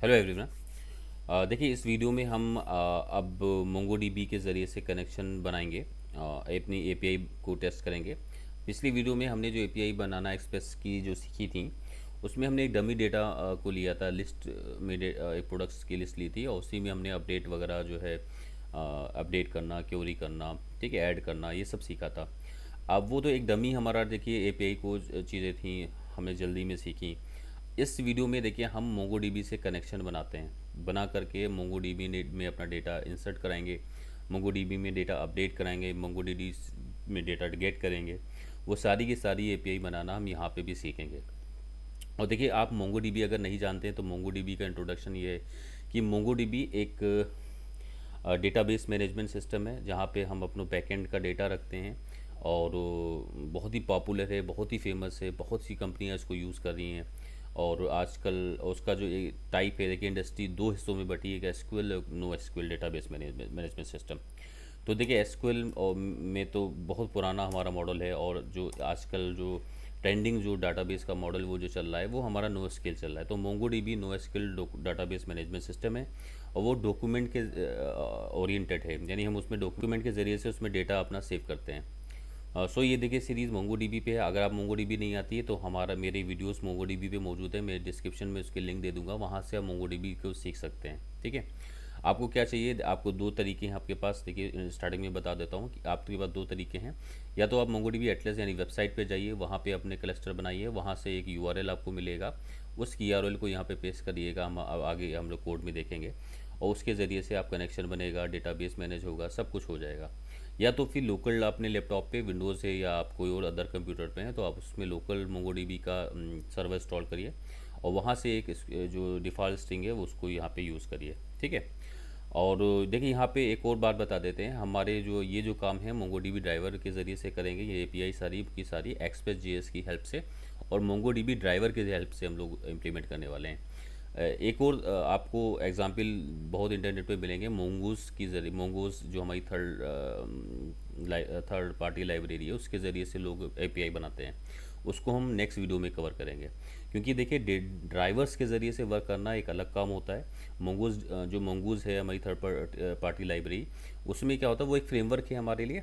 Hello everyone. देखिए इस video में हम अब मोंगोडीबी के ज़रिए से कनेक्शन बनाएंगे, अपनी एपीआई को टेस्ट करेंगे। पिछली वीडियो में हमने जो एपीआई बनाना एक्सप्रेस की जो सीखी थी, उसमें हमने एक डमी डेटा को लिया था, लिस्ट में एक प्रोडक्ट्स की लिस्ट ली थी और उसी में हमने अपडेट वगैरह जो है अपडेट करना, क्वेरी करना, ठीक है, ऐड करना, ये सब सीखा था। अब वो तो एक डमी हमारा देखिए एपीआई को चीज़ें थी, हमने जल्दी में सीखी। इस वीडियो में देखिए हम मोंगोडीबी से कनेक्शन बनाते हैं, बना करके मोंगोडीबी में अपना डेटा इंसर्ट कराएंगे, मोंगोडीबी में डेटा अपडेट कराएंगे, मोंगोडीबी में डेटा गेट करेंगे। वो सारी की सारी एपीआई बनाना हम यहाँ पे भी सीखेंगे। और देखिए आप मोंगोडीबी अगर नहीं जानते हैं तो मोंगोडीबी का इंट्रोडक्शन ये है कि मोंगोडीबी एक डेटाबेस मैनेजमेंट सिस्टम है जहाँ पे हम अपना बैकएंड का डेटा रखते हैं और बहुत ही पॉपुलर है, बहुत ही फेमस है, बहुत सी कंपनियां इसको यूज़ कर रही हैं। और आजकल उसका जो ये टाइप है, देखिए इंडस्ट्री दो हिस्सों में बटी है, एक एसक्यूएल और no SQL database management system. तो देखिए एसक्यूएल में तो बहुत पुराना हमारा मॉडल है और जो आजकल जो ट्रेंडिंग जो डाटाबेस का मॉडल वो जो चल रहा है वो हमारा नो एसक्यूएल चल रहा है। तो MongoDB no SQL database management system है और वो डॉक्यूमेंट के ओरिएंटेड है, यानी हम उसमें डॉक्यूमेंट के ज़रिए से उसमें डेटा अपना सेव करते हैं। सो ये देखिए सीरीज़ मोंगोडीबी पे है। अगर आप मोंगोडीबी नहीं आती है तो हमारा मेरे वीडियोस मोंगोडीबी पे मौजूद है, मैं डिस्क्रिप्शन में उसके लिंक दे दूंगा, वहाँ से आप मोंगोडीबी को सीख सकते हैं। ठीक है, आपको क्या चाहिए, आपको दो तरीके हैं आपके पास। देखिए स्टार्टिंग में बता देता हूँ कि आपके पास दो तरीके हैं। या तो आप मोंगोडीबी एटलस यानी वेबसाइट पे जाइए, वहाँ पे अपने क्लस्टर बनाइए, वहाँ से एक यूआरएल आपको मिलेगा, उस यूआरएल को यहाँ पे पेस्ट करिएगा, हम आगे हम लोग कोड में देखेंगे, और उसके ज़रिए से आप कनेक्शन बनेगा, डेटाबेस मैनेज होगा, सब कुछ हो जाएगा। या तो फिर लोकल अपने लैपटॉप पे विंडोज़ है या आप कोई और अदर कंप्यूटर पे हैं तो आप उसमें लोकल मोंगोडीबी का सर्वर इंस्टॉल करिए और वहाँ से एक जो डिफ़ॉल्ट स्ट्रिंग है वो उसको यहाँ पे यूज़ करिए। ठीक है, और देखिए यहाँ पे एक और बात बता देते हैं, हमारे जो ये जो काम है मोंगोडीबी ड्राइवर के ज़रिए से करेंगे, ये एपीआई सारी की सारी एक्सप्रेस जेएस की हेल्प से और मोंगोडीबी ड्राइवर की हेल्प से हम लोग इम्प्लीमेंट करने वाले हैं। एक और आपको एग्जाम्पल बहुत इंटरनेट पे मिलेंगे, मोंगूस की जरिए, मोंगूस जो हमारी थर्ड पार्टी लाइब्रेरी है उसके ज़रिए से लोग एपीआई बनाते हैं, उसको हम नेक्स्ट वीडियो में कवर करेंगे। क्योंकि देखिए ड्राइवर्स के ज़रिए से वर्क करना एक अलग काम होता है। मोंगूज जो मोंगूज है हमारी थर्ड पार्टी लाइब्रेरी, उसमें क्या होता है वो एक फ्रेमवर्क है हमारे लिए,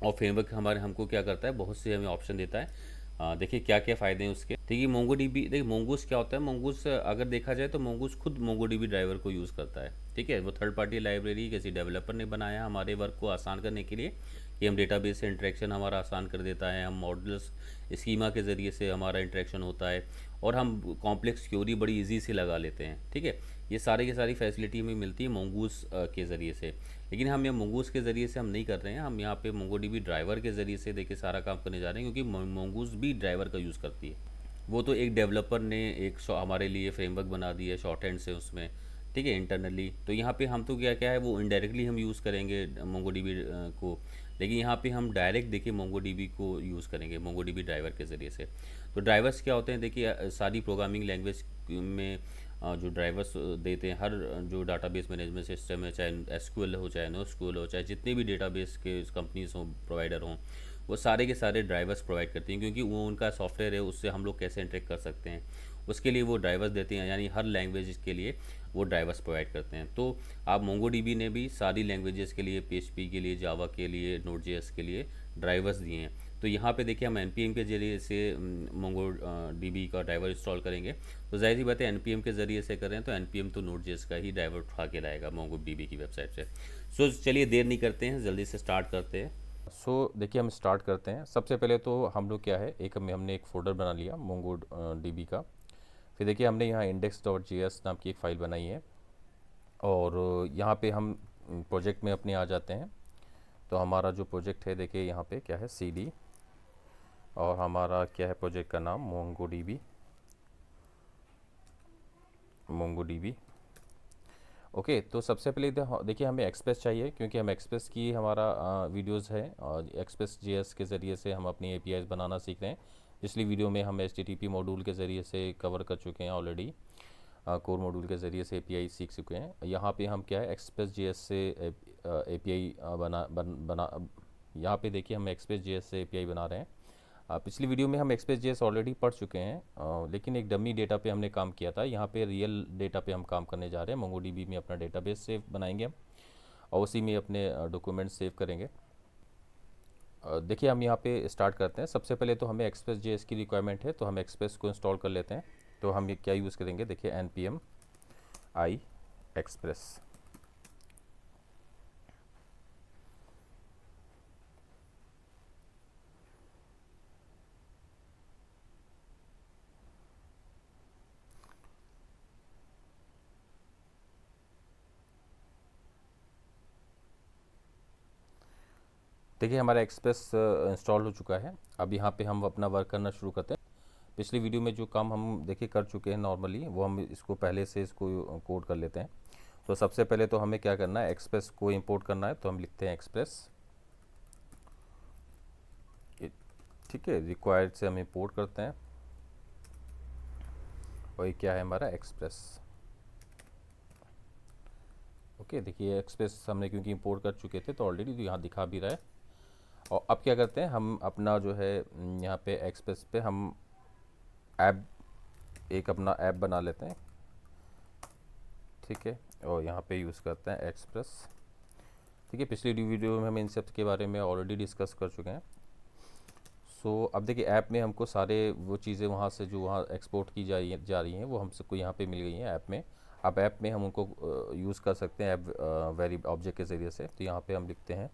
और फ्रेमवर्क हमारे हमको क्या करता है, बहुत से हमें ऑप्शन देता है। देखिए क्या क्या फ़ायदे हैं उसके। देखिए मोंगोडीबी, देखिए मोंगूस क्या होता है, मोंगूस अगर देखा जाए तो मोंगूस खुद मोंगोडीबी ड्राइवर को यूज़ करता है। ठीक है, वो थर्ड पार्टी लाइब्रेरी किसी डेवलपर ने बनाया हमारे वर्क को आसान करने के लिए, कि हम डेटाबेस से इंटरेक्शन हमारा आसान कर देता है, हम मॉडल्स स्कीमा के ज़रिए से हमारा इंटरेक्शन होता है और हम कॉम्प्लेक्स क्यूरी बड़ी इजी से लगा लेते हैं। ठीक है, ये सारी की सारी फैसिलिटी हमें मिलती है मोंगूस के ज़रिए से। लेकिन हम यहाँ मोंगूस के ज़रिए से हम नहीं कर रहे हैं, हम यहाँ पे मोंगोडीबी ड्राइवर के ज़रिए से देखिए सारा काम करने जा रहे हैं, क्योंकि मोंगूस भी ड्राइवर का यूज़ करती है। वो तो एक डेवलपर ने एक हमारे लिए फ्रेमवर्क बना दिया है शॉर्ट हैंड से उसमें। ठीक है, इंटरनली तो यहाँ पे हम तो क्या क्या है वो इनडायरेक्टली हम यूज़ करेंगे मोंगोडीबी को, लेकिन यहाँ पे हम डायरेक्ट देखिए मोंगोडीबी को यूज़ करेंगे मोंगोडीबी ड्राइवर के ज़रिए से। तो ड्राइवर्स क्या होते हैं, देखिए सारी प्रोग्रामिंग लैंग्वेज में जो ड्राइवर्स देते हैं, हर जो डाटाबेस मैनेजमेंट सिस्टम है, चाहे एसक्यूएल हो चाहे नो एसक्यूएल हो, चाहे जितने भी डेटाबेस के कंपनीज हों, प्रोवाइडर हों, वो सारे के सारे ड्राइवर्स प्रोवाइड करती हैं, क्योंकि वो उनका सॉफ्टवेयर है, उससे हम लोग कैसे इंटरेक्ट कर सकते हैं उसके लिए वो ड्राइवर्स देते हैं, यानी हर लैंग्वेज के लिए वो ड्राइवर्स प्रोवाइड करते हैं। तो आप मोंगोडीबी ने भी सारी लैंग्वेजेस के लिए, पीएचपी के लिए, जावा के लिए, नोड जेएस के लिए ड्राइवर्स दिए हैं। तो यहाँ पे देखिए हम एनपीएम के जरिए से मोंगो डीबी का ड्राइवर इंस्टॉल करेंगे, तो जाहिर सी बात है एनपीएम के ज़रिए से करें तो एनपीएम तो नोड जेएस का ही ड्राइवर उठा के लाएगा मोंगो डीबी की वेबसाइट से। सो चलिए देर नहीं करते हैं, जल्दी से स्टार्ट करते हैं। देखिए हम स्टार्ट करते हैं। सबसे पहले तो हम लोग क्या है, हमने एक फ़ोल्डर बना लिया मोंगो डीबी का। फिर देखिए हमने यहाँ index.js नाम की एक फ़ाइल बनाई है और यहाँ पे हम प्रोजेक्ट में अपने आ जाते हैं। तो हमारा जो प्रोजेक्ट है देखिए यहाँ पे क्या है, cd, और हमारा क्या है प्रोजेक्ट का नाम, मोंगोडीबी। ओके, तो सबसे पहले देखिए हमें एक्सप्रेस चाहिए, क्योंकि हम एक्सप्रेस की हमारा वीडियोस है और एक्सप्रेस जेएस के ज़रिए से हम अपनी एपीआईज बनाना सीख रहे हैं। पिछली वीडियो में हम एचटीटीपी मॉड्यूल के ज़रिए से कवर कर चुके हैं ऑलरेडी, कोर मॉड्यूल के ज़रिए से एपीआई सीख चुके हैं। यहाँ पे हम क्या है एक्सप्रेस जेएस से एपीआई बना यहाँ पे देखिए हम एक्सप्रेस जेएस से एपीआई बना रहे हैं। पिछली वीडियो में हम एक्सप्रेस.जेएस ऑलरेडी पढ़ चुके हैं, लेकिन एक डमी डेटा पे हमने काम किया था। यहाँ पे रियल डेटा पे हम काम करने जा रहे हैं। मोंगोडीबी में अपना डेटाबेस सेव बनाएंगे हम, और उसी में अपने डॉक्यूमेंट सेव करेंगे। देखिए हम यहाँ पे स्टार्ट करते हैं। सबसे पहले तो हमें एक्सप्रेस.जेएस की रिक्वायरमेंट है, तो हम एक्सप्रेस को इंस्टॉल कर लेते हैं। तो हम ये क्या यूज़ करेंगे, देखिए npm i express। देखिए हमारा एक्सप्रेस इंस्टॉल हो चुका है। अब यहाँ पे हम अपना वर्क करना शुरू करते हैं। पिछली वीडियो में जो काम हम देखिए कर चुके हैं नॉर्मली, वो हम इसको पहले से इसको कोड कर लेते हैं। तो सबसे पहले तो हमें क्या करना है, एक्सप्रेस को इंपोर्ट करना है। तो हम लिखते हैं एक्सप्रेस, ठीक है, रिक्वायर्ड से हम इंपोर्ट करते हैं। और ये क्या है हमारा एक्सप्रेस। ओके, देखिए एक्सप्रेस हमने क्योंकि इंपोर्ट कर चुके थे तो ऑलरेडी तो यहाँ दिखा भी रहा है। और अब क्या करते हैं, हम अपना जो है यहाँ पे एक्सप्रेस पे हम ऐप, एक अपना ऐप बना लेते हैं, ठीक है। और यहाँ पे यूज़ करते हैं एक्सप्रेस, ठीक है। पिछली वीडियो में हम इन सब के बारे में ऑलरेडी डिस्कस कर चुके हैं। सो अब देखिए ऐप में हमको सारे वो चीज़ें वहाँ से जो वहाँ एक्सपोर्ट की जा रही हैं वो हम सबको यहाँ पे मिल गई हैं ऐप में। अब ऐप में हम उनको यूज़ कर सकते हैं ऐप वेरी ऑब्जेक्ट के ज़रिए से। तो यहाँ पे हम लिखते हैं,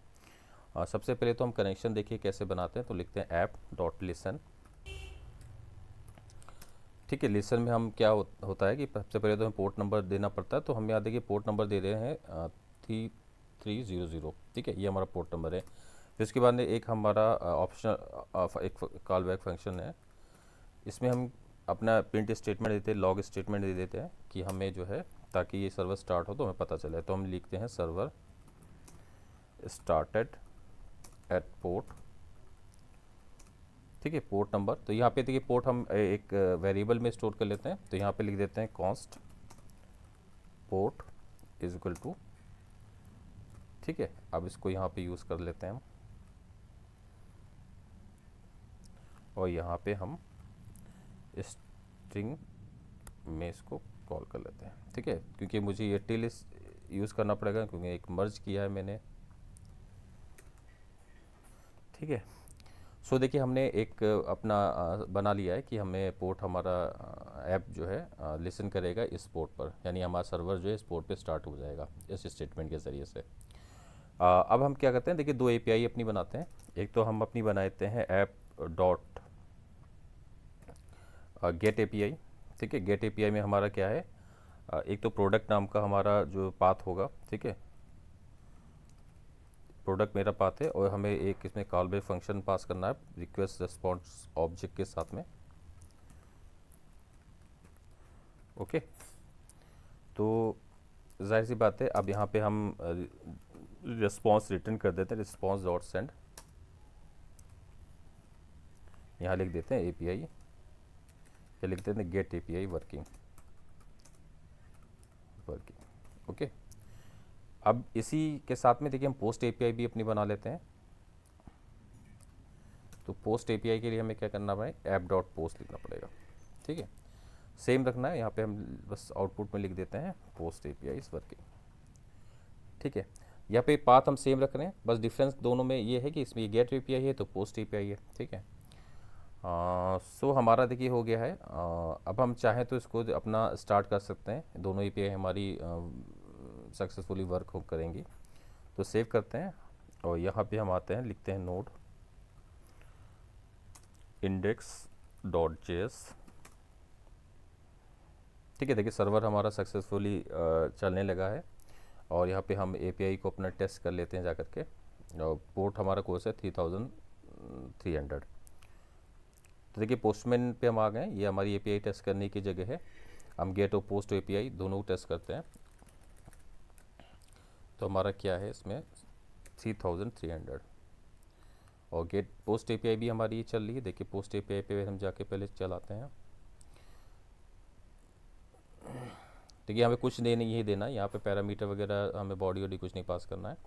सबसे पहले तो हम कनेक्शन देखिए कैसे बनाते हैं। तो लिखते हैं ऐप डॉट लिसन, ठीक है। लिसन में हम क्या होता है कि सबसे पहले तो हमें पोर्ट नंबर देना पड़ता है। तो हम यहाँ देखिए पोर्ट नंबर दे रहे हैं 3300, ठीक है, ये हमारा पोर्ट नंबर है। फिर उसके बाद में एक हमारा ऑप्शनल एक कॉल बैक फंक्शन है। इसमें हम अपना प्रिंट स्टेटमेंट देते हैं, लॉग स्टेटमेंट दे देते हैं कि हमें जो है, ताकि ये सर्वर स्टार्ट हो तो हमें पता चले। तो हम लिखते हैं सर्वर स्टार्टेड एट पोर्ट, ठीक है, पोर्ट नंबर। तो यहाँ पे देखिए पोर्ट हम एक वेरिएबल में स्टोर कर लेते हैं। तो यहाँ पे लिख देते हैं const port is equal to, ठीक है। अब इसको यहाँ पे यूज़ कर लेते हैं हम, और यहाँ पे हम स्ट्रिंग में इसको कॉल कर लेते हैं, ठीक है। क्योंकि मुझे ये टिल यूज़ करना पड़ेगा क्योंकि एक मर्ज किया है मैंने, ठीक है। सो देखिए हमने एक अपना बना लिया है कि हमें पोर्ट, हमारा ऐप जो है लिसन करेगा इस पोर्ट पर, यानी हमारा सर्वर जो है इस पोर्ट पे स्टार्ट हो जाएगा इस स्टेटमेंट के ज़रिए से। अब हम क्या करते हैं, देखिए दो एपीआई अपनी बनाते हैं। एक तो हम अपनी बनाते हैं ऐप डॉट गेट एपीआई, ठीक है। गेट एपीआई में हमारा क्या है, एक तो प्रोडक्ट नाम का हमारा जो पाथ होगा, ठीक है, प्रोडक्ट मेरा पाथ है। और हमें एक इसमें कॉल बैक फंक्शन पास करना है रिक्वेस्ट रिस्पॉन्स ऑब्जेक्ट के साथ में, ओके। तो जाहिर सी बात है, अब यहाँ पे हम रिस्पॉन्स रिटर्न कर देते हैं, रिस्पॉन्स डॉट सेंड। यहाँ लिख देते हैं एपीआई, या लिख देते हैं गेट एपीआई वर्किंग, ओके। अब इसी के साथ में देखिए हम पोस्ट एपीआई भी अपनी बना लेते हैं। तो पोस्ट एपीआई के लिए हमें क्या करना है, ऐप डॉट पोस्ट लिखना पड़ेगा, ठीक है। सेम रखना है, यहाँ पे हम बस आउटपुट में लिख देते हैं पोस्ट एपीआई इज वर्किंग, ठीक है। यहाँ पे पाथ हम सेम रख रहे हैं, बस डिफरेंस दोनों में ये है कि इसमें ये गेट एपीआई है तो पोस्ट एपीआई है, ठीक है। सो हमारा देखिए हो गया है। अब हम चाहें तो इसको अपना स्टार्ट कर सकते हैं। दोनों एपीआई हमारी सक्सेसफुली वर्क करेंगी। तो सेव करते हैं, और यहाँ पे हम आते हैं, लिखते हैं नोड इंडेक्स डॉट जेएस, ठीक है। देखिए सर्वर हमारा सक्सेसफुली चलने लगा है। और यहाँ पे हम एपीआई को अपना टेस्ट कर लेते हैं जा करके। और पोर्ट हमारा कोर्स है 3300। तो देखिए पोस्टमैन पे हम आ गए, ये हमारी एपीआई टेस्ट करने की जगह है। हम गेट और पोस्ट एपीआई दोनों टेस्ट करते हैं। तो हमारा क्या है इसमें 3300, और गेट पोस्ट एपीआई भी हमारी चल रही है। देखिए पोस्ट एपीआई पे हम जाके पहले चलाते हैं। देखिए हमें कुछ नहीं देना, यहाँ पे पैरामीटर वगैरह हमें बॉडी वॉडी कुछ नहीं पास करना है।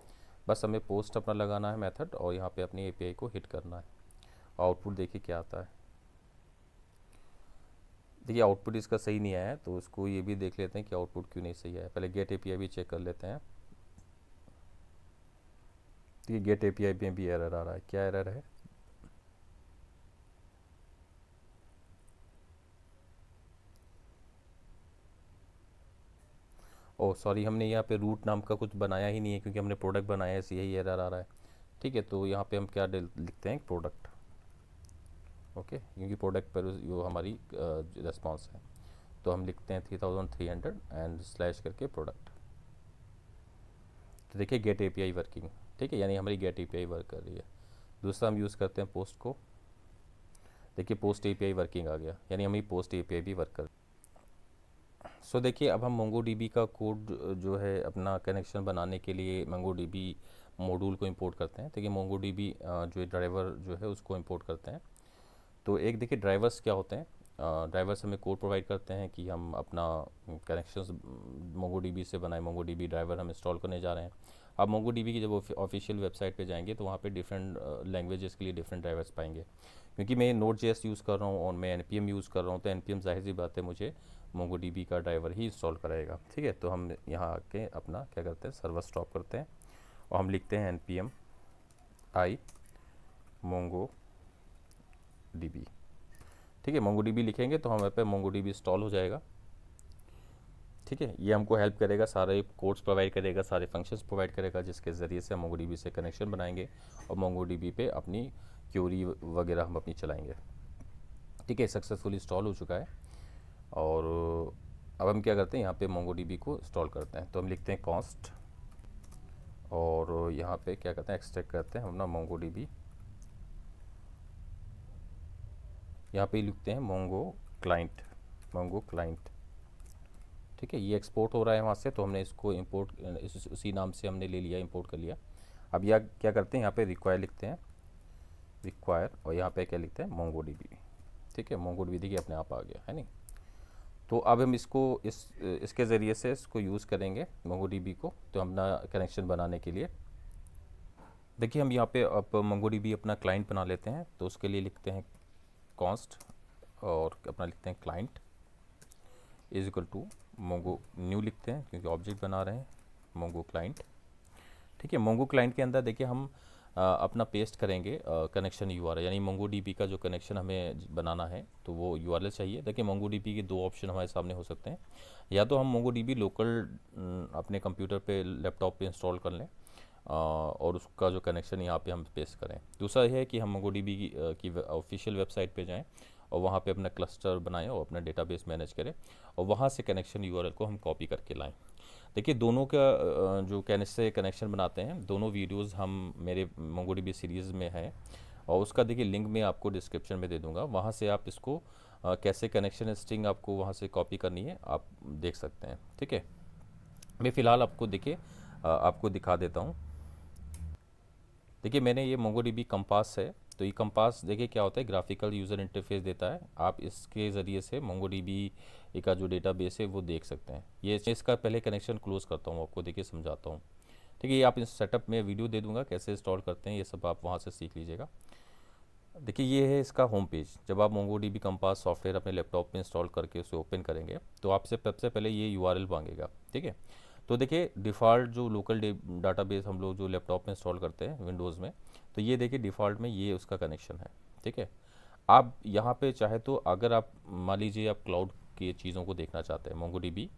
बस हमें पोस्ट अपना लगाना है मेथड, और यहाँ पे अपनी एपीआई को हिट करना है। आउटपुट देखिए क्या आता है। देखिए आउटपुट इसका सही नहीं आया है, तो उसको ये भी देख लेते हैं कि आउटपुट क्यों नहीं सही आया। पहले गेट एपीआई भी चेक कर लेते हैं। तो ये गेट एपीआई में भी एरर आ रहा है। क्या एरर है? ओह सॉरी, हमने यहाँ पे रूट नाम का कुछ बनाया ही नहीं है, क्योंकि हमने प्रोडक्ट बनाया है, इसलिए यही एरर आ रहा है। ठीक है, तो यहाँ पे हम क्या लिखते हैं, प्रोडक्ट। ओके, क्योंकि प्रोडक्ट पर जो हमारी रिस्पॉन्स है, तो हम लिखते हैं 3300 एंड स्लैश करके प्रोडक्ट। तो देखिए गेट एपीआई वर्किंग। ठीक है, यानी हमारी गेट एपीआई वर्क कर रही है। दूसरा हम यूज़ करते हैं पोस्ट को। देखिए पोस्ट एपीआई वर्किंग आ गया, यानी हमारी पोस्ट एपीआई भी वर्क कर। सो देखिए अब हम मोंगोडीबी का कोड जो है अपना कनेक्शन बनाने के लिए मोंगोडीबी मॉड्यूल को इंपोर्ट करते हैं। देखिए मोंगोडीबी जो ड्राइवर जो है उसको इंपोर्ट करते हैं। तो एक देखिए ड्राइवर्स क्या होते हैं। ड्राइवर्स हमें कोड प्रोवाइड करते हैं कि हम अपना कनेक्शंस मोंगोडीबी से बनाए। मोंगोडीबी ड्राइवर हम इंस्टॉल करने जा रहे हैं। अब मोंगोडीबी की जब ऑफिशियल वेबसाइट पे जाएंगे तो वहाँ पे डिफरेंट लैंग्वेजेस के लिए डिफरेंट ड्राइवर्स पाएंगे। क्योंकि मैं नोट जेएस यूज़ कर रहा हूँ और मैं एनपीएम यूज़ कर रहा हूँ, तो एनपीएम जाहिर सी बात है मुझे मोंगोडीबी का ड्राइवर ही इंस्टॉल कराएगा। ठीक है, तो हम यहाँ आके अपना क्या करते हैं, सर्वर स्टॉप करते हैं और हम लिखते हैं npm i mongodb। ठीक है, मोंगोडीबी लिखेंगे तो हमारे पे मोंगोडीबी इंस्टॉल हो जाएगा। ठीक है, ये हमको हेल्प करेगा, सारे कोड्स प्रोवाइड करेगा, सारे फंक्शंस प्रोवाइड करेगा, जिसके ज़रिए से हम मोंगोडीबी से कनेक्शन बनाएंगे और मोंगोडीबी पे अपनी क्यूरी वगैरह हम अपनी चलाएंगे। ठीक है, सक्सेसफुली इंस्टॉल हो चुका है। और अब हम क्या करते हैं, यहाँ पे मोंगोडीबी को इंस्टॉल करते हैं। तो हम लिखते हैं कॉस्ट और यहाँ पे क्या करते हैं, एक्सट्रैक्ट करते हैं हम अपना मोंगोडीबी। यहाँ पे लिखते हैं मोंगो क्लाइंट। ठीक है, ये एक्सपोर्ट हो रहा है वहाँ से, तो हमने इसको इंपोर्ट उसी नाम से हमने ले लिया, इंपोर्ट कर लिया। अब यह क्या करते हैं, यहाँ पे रिक्वायर लिखते हैं, रिक्वायर, और यहाँ पे क्या लिखते हैं, मोंगोडीबी। ठीक है, मोंगोडीबी देखिए अपने आप आ गया है नहीं। तो अब हम इसको इसके ज़रिए से इसको यूज़ करेंगे मोंगोडीबी को, तो अपना कनेक्शन बनाने के लिए। देखिए हम यहाँ पे अब मोंगोडीबी अपना क्लाइंट बना लेते हैं। तो उसके लिए लिखते हैं कॉस्ट और अपना लिखते हैं client is equal to Mongo new लिखते हैं, क्योंकि ऑब्जेक्ट बना रहे हैं, मोंगो क्लाइंट। ठीक है, मोंगो क्लाइंट के अंदर देखिए हम अपना पेस्ट करेंगे कनेक्शन यूआरएल, यानी मोंगोडीबी का जो कनेक्शन हमें बनाना है तो वो यूआरएल चाहिए। देखिए मोंगोडीबी के दो ऑप्शन हमारे सामने हो सकते हैं, या तो हम मोंगोडीबी लोकल अपने कंप्यूटर पे लैपटॉप पे इंस्टॉल कर लें और उसका जो कनेक्शन यहाँ पे हम पेस्ट करें। दूसरा यह है कि हम मोंगोडीबी की ऑफिशियल वेबसाइट पे जाएं और वहाँ पे अपना क्लस्टर बनाएं और अपना डेटाबेस मैनेज करें और वहाँ से कनेक्शन यूआरएल को हम कॉपी करके लाएं। देखिए दोनों का जो कैसे कनेक्शन बनाते हैं, दोनों वीडियोस हम मेरे मोंगोडीबी सीरीज़ में है और उसका देखिए लिंक मैं आपको डिस्क्रिप्शन में दे दूंगा। वहाँ से आप इसको कैसे कनेक्शन स्ट्रिंग आपको वहाँ से कॉपी करनी है आप देख सकते हैं। ठीक है, मैं फ़िलहाल आपको देखिए आपको दिखा देता हूँ। देखिए मैंने ये मोंगोडीबी कंपास है, तो ये कंपास देखिए क्या होता है, ग्राफिकल यूज़र इंटरफेस देता है। आप इसके ज़रिए से मोंगोडीबी का जो डेटाबेस है वो देख सकते हैं। ये इसका पहले कनेक्शन क्लोज़ करता हूँ, आपको देखिए समझाता हूँ। ठीक है, ये आप इस सेटअप में वीडियो दे दूंगा कैसे इंस्टॉल करते हैं, ये सब आप वहाँ से सीख लीजिएगा। देखिए ये है इसका होम पेज। जब आप मोंगोडीबी कंपास सॉफ्टवेयर अपने लैपटॉप में इंस्टॉल करके उसे ओपन करेंगे तो आपसे सबसे पहले ये यूआरएल मांगेगा। ठीक है, तो देखिए डिफ़ॉल्ट जो लोकल डाटाबेस हम लोग जो लैपटॉप में इंस्टॉल करते हैं विंडोज़ में, तो ये देखिए डिफ़ॉल्ट में ये उसका कनेक्शन है। ठीक है, आप यहाँ पे चाहे तो अगर आप मान लीजिए आप क्लाउड की चीज़ों को देखना चाहते हैं, मोंगोडीबी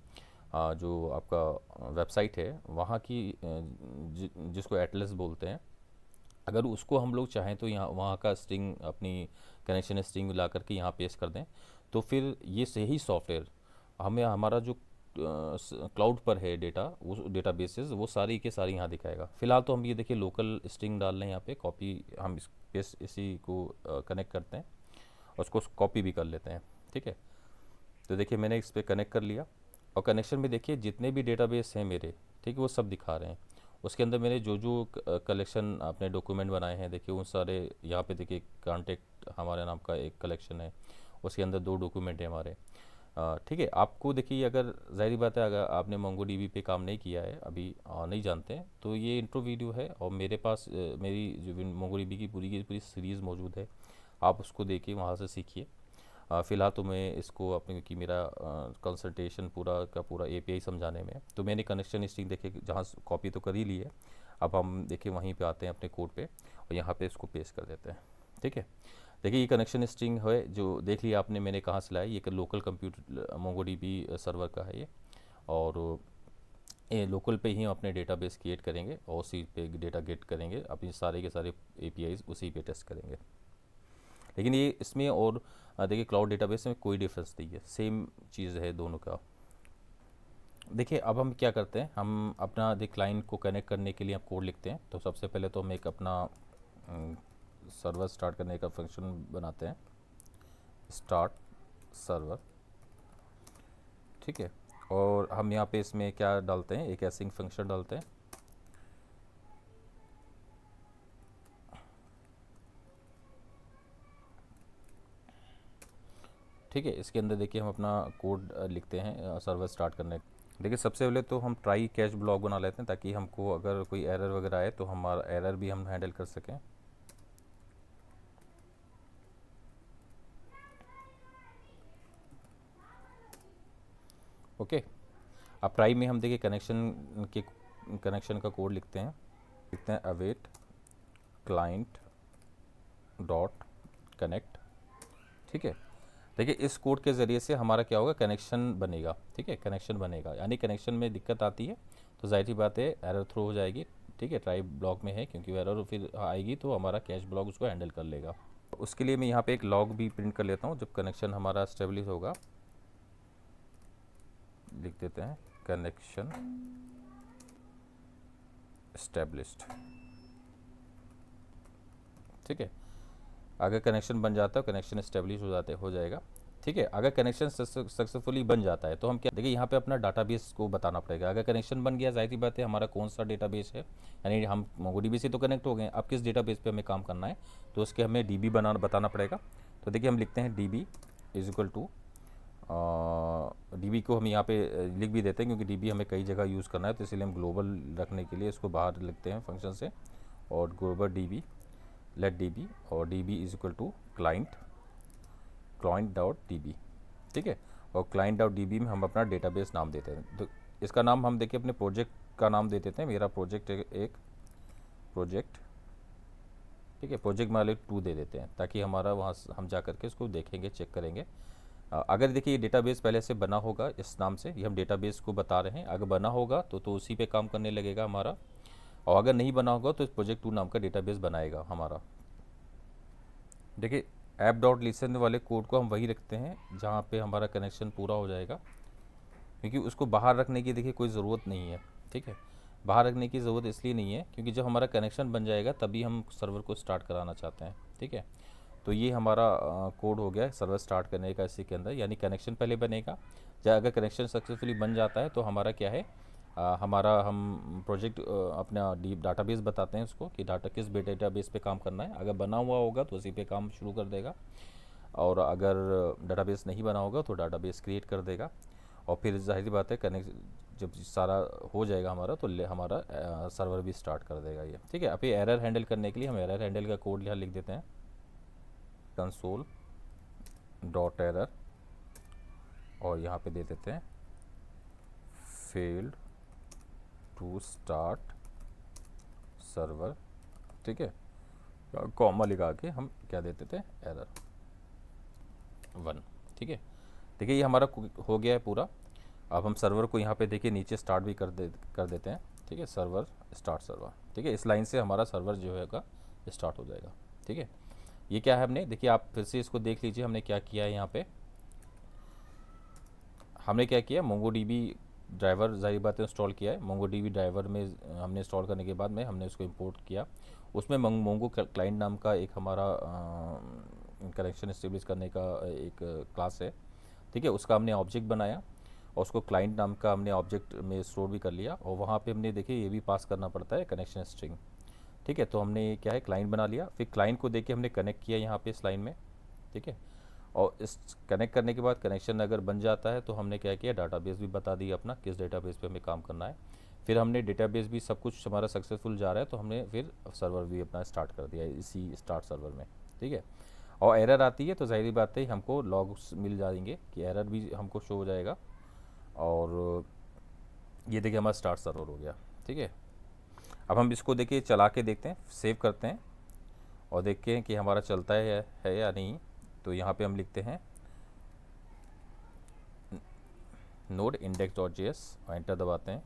जो आपका वेबसाइट है वहाँ की जिसको एटलस बोलते हैं, अगर उसको हम लोग चाहें तो यहाँ वहाँ का स्ट्रिंग अपनी कनेक्शन स्ट्रिंग ला करके यहाँ पेस्ट कर दें, तो फिर ये सही सॉफ्टवेयर हमें हमारा जो क्लाउड पर है डेटा, वो डेटा बेसेस वो सारी के सारी यहाँ दिखाएगा। फिलहाल तो हम ये देखिए लोकल स्ट्रिंग डाल रहे हैं यहाँ पे, कॉपी हम इसी को कनेक्ट करते हैं और उसको कॉपी भी कर लेते हैं। ठीक है, तो देखिए मैंने इस पर कनेक्ट कर लिया और कनेक्शन में देखिए जितने भी डेटाबेस हैं मेरे, ठीक है, वो सब दिखा रहे हैं। उसके अंदर मैंने जो जो कलेक्शन अपने डॉक्यूमेंट बनाए हैं देखिए उन सारे यहाँ पे देखिए कॉन्टेक्ट हमारे नाम का एक कलेक्शन है, उसके अंदर 2 डॉक्यूमेंट है हमारे। ठीक है, आपको देखिए अगर ज़ाहिर बात है अगर आपने मोंगोडीबी पे काम नहीं किया है अभी, नहीं जानते हैं, तो ये इंट्रो वीडियो है और मेरे पास मेरी जो मोंगोडीबी की पूरी सीरीज़ मौजूद है। आप उसको देखिए, वहाँ से सीखिए। फ़िलहाल तो मैं इसको अपने, क्योंकि मेरा कंसल्टेशन पूरा का पूरा एपीआई समझाने में है, तो मैंने कनेक्शन स्ट्रिंग देखिए जहाँ कॉपी तो कर ही ली है। अब हम देखिए वहीं पे आते हैं अपने कोड पे और यहाँ पे इसको पेस्ट कर देते हैं। ठीक है, देखिए ये कनेक्शन स्ट्रिंग है जो देख लिया आपने, मैंने कहाँ से लाया, ये लोकल कंप्यूटर मोंगोडीबी सर्वर का है ये। और ये लोकल पे ही हम अपने डेटाबेस क्रिएट करेंगे और उसी पे डेटा गेट करेंगे, अपनी सारे के सारे एपीआईज उसी पे टेस्ट करेंगे। लेकिन ये इसमें और देखिए क्लाउड डेटाबेस में कोई डिफरेंस नहीं है, सेम चीज़ है दोनों का। देखिए अब हम क्या करते हैं, हम अपना देख क्लाइंट को कनेक्ट करने के लिए आप कोड लिखते हैं। तो सबसे पहले तो हम एक अपना सर्वर स्टार्ट करने का फंक्शन बनाते हैं, स्टार्ट सर्वर। ठीक है, और हम यहाँ पे इसमें क्या डालते हैं, एक एसिंग फंक्शन डालते हैं। ठीक है, इसके अंदर देखिए हम अपना कोड लिखते हैं सर्वर स्टार्ट करने। देखिए सबसे पहले तो हम ट्राई कैच ब्लॉक बना लेते हैं, ताकि हमको अगर कोई एरर वगैरह आए तो हमारा एरर भी हम हैंडल कर सकें। ओके, अब ट्राई में हम देखिए कनेक्शन का कोड लिखते हैं अवेट क्लाइंट डॉट कनेक्ट। ठीक है, देखिए इस कोड के ज़रिए से हमारा क्या होगा, कनेक्शन बनेगा। ठीक है, कनेक्शन बनेगा, यानी कनेक्शन में दिक्कत आती है तो जाहिर सी बात है एरर थ्रो हो जाएगी। ठीक है, ट्राई ब्लॉक में है, क्योंकि एरर फिर आएगी तो हमारा कैश ब्लॉक उसको हैंडल कर लेगा। उसके लिए मैं यहाँ पे एक लॉग भी प्रिंट कर लेता हूँ। जब कनेक्शन हमारा स्टेब्लिश होगा, लिख देते हैं कनेक्शन एस्टेब्लिश्ड। ठीक है, अगर कनेक्शन बन जाता है, कनेक्शन एस्टेब्लिश हो जाएगा। ठीक है, अगर कनेक्शन सक्सेसफुली बन जाता है तो हम क्या, देखिए यहाँ पे अपना डाटाबेस को बताना पड़ेगा। अगर कनेक्शन बन गया, जाहिर सी बात है हमारा कौन सा डेटाबेस है, यानी हम मोंगोडीबी से तो कनेक्ट हो गए, अब किस डेटाबेस पे हमें काम करना है, तो उसके हमें डीबी बताना पड़ेगा। तो देखिए हम लिखते हैं DB is equal to, DB को हम यहाँ पे लिख भी देते हैं, क्योंकि डीबी हमें कई जगह यूज़ करना है, तो इसलिए हम ग्लोबल रखने के लिए इसको बाहर लिखते हैं फंक्शन से। और ग्लोबल डीबी लेट डीबी, और DB is equal to client dot DB. ठीक है, और क्लाइंट डॉट डीबी में हम अपना डेटाबेस नाम देते हैं। तो इसका नाम हम देखिए अपने प्रोजेक्ट का नाम दे देते हैं। मेरा प्रोजेक्ट एक प्रोजेक्ट, ठीक है, प्रोजेक्ट मालिक 2 दे देते हैं, ताकि हमारा वहाँ हम जा करके उसको देखेंगे, चेक करेंगे। अगर देखिए ये डेटाबेस पहले से बना होगा इस नाम से, ये हम डेटाबेस को बता रहे हैं, अगर बना होगा तो उसी पे काम करने लगेगा हमारा, और अगर नहीं बना होगा तो इस प्रोजेक्ट 2 नाम का डेटाबेस बनाएगा हमारा। देखिए ऐप डॉट लिसन वाले कोड को हम वही रखते हैं जहाँ पे हमारा कनेक्शन पूरा हो जाएगा, क्योंकि उसको बाहर रखने की देखिए कोई ज़रूरत नहीं है। ठीक है, बाहर रखने की ज़रूरत इसलिए नहीं है क्योंकि जब हमारा कनेक्शन बन जाएगा तभी हम सर्वर को स्टार्ट कराना चाहते हैं। ठीक है, तो ये हमारा कोड हो गया सर्वर स्टार्ट करने का इसी के अंदर, यानी कनेक्शन पहले बनेगा। जब अगर कनेक्शन सक्सेसफुली बन जाता है तो हमारा क्या है, हमारा हम प्रोजेक्ट अपना डाटाबेस बताते हैं उसको कि किस डेटाबेस पे काम करना है। अगर बना हुआ होगा तो उसी पे काम शुरू कर देगा, और अगर डाटाबेस नहीं बना होगा तो डाटाबेस क्रिएट कर देगा। और फिर जाहिर बात है कनेक्ट जब सारा हो जाएगा हमारा तो हमारा सर्वर भी स्टार्ट कर देगा ये। ठीक है, अभी एरर हैंडल करने के लिए हम एरर हैंडल का कोड यहाँ लिख देते हैं, कंसोल डॉट एरर, और यहाँ पे दे देते हैं फेल्ड टू स्टार्ट सर्वर। ठीक है, कॉमा लगा के हम क्या देते थे, एरर 1। ठीक है, देखिए ये हमारा हो गया है पूरा। अब हम सर्वर को यहाँ पे देखिए नीचे स्टार्ट भी कर देते हैं। ठीक है, सर्वर स्टार्ट सर्वर। ठीक है, इस लाइन से हमारा सर्वर जो है स्टार्ट हो जाएगा। ठीक है, ये क्या है, हमने देखिए आप फिर से इसको देख लीजिए हमने क्या किया है। यहाँ पे हमने क्या किया, मोंगोडीबी ड्राइवर जाहिर बात है इंस्टॉल किया है। मोंगोडीबी ड्राइवर में हमने इंस्टॉल करने के बाद में हमने उसको इंपोर्ट किया। उसमें मोंगो क्लाइंट नाम का एक हमारा कनेक्शन इस्टेब्लिश करने का एक क्लास है। ठीक है, उसका हमने ऑब्जेक्ट बनाया और उसको क्लाइंट नाम का हमने ऑब्जेक्ट में स्टोर भी कर लिया, और वहाँ पे हमने देखिए ये भी पास करना पड़ता है कनेक्शन स्ट्रिंग। ठीक है, तो हमने क्या है क्लाइंट बना लिया, फिर क्लाइंट को देखिए हमने कनेक्ट किया यहाँ पे इस लाइन में। ठीक है, और इस कनेक्ट करने के बाद कनेक्शन अगर बन जाता है तो हमने क्या किया, डाटाबेस भी बता दिया अपना किस डेटाबेस पे हमें काम करना है। फिर हमने डेटाबेस भी सब कुछ हमारा सक्सेसफुल जा रहा है तो हमने फिर सर्वर भी अपना स्टार्ट कर दिया इसी स्टार्ट सर्वर में। ठीक है, और एरर आती है तो ज़ाहिर बात है हमको लॉग्स मिल जाएंगे कि एरर भी हमको शो हो जाएगा। और ये देखिए हमारा स्टार्ट सर्वर हो गया। ठीक है, अब हम इसको देखिए चला के देखते हैं, सेव करते हैं और देखते हैं कि हमारा चलता है या नहीं। तो यहाँ पे हम लिखते हैं नोड index.js और एंटर दबाते हैं।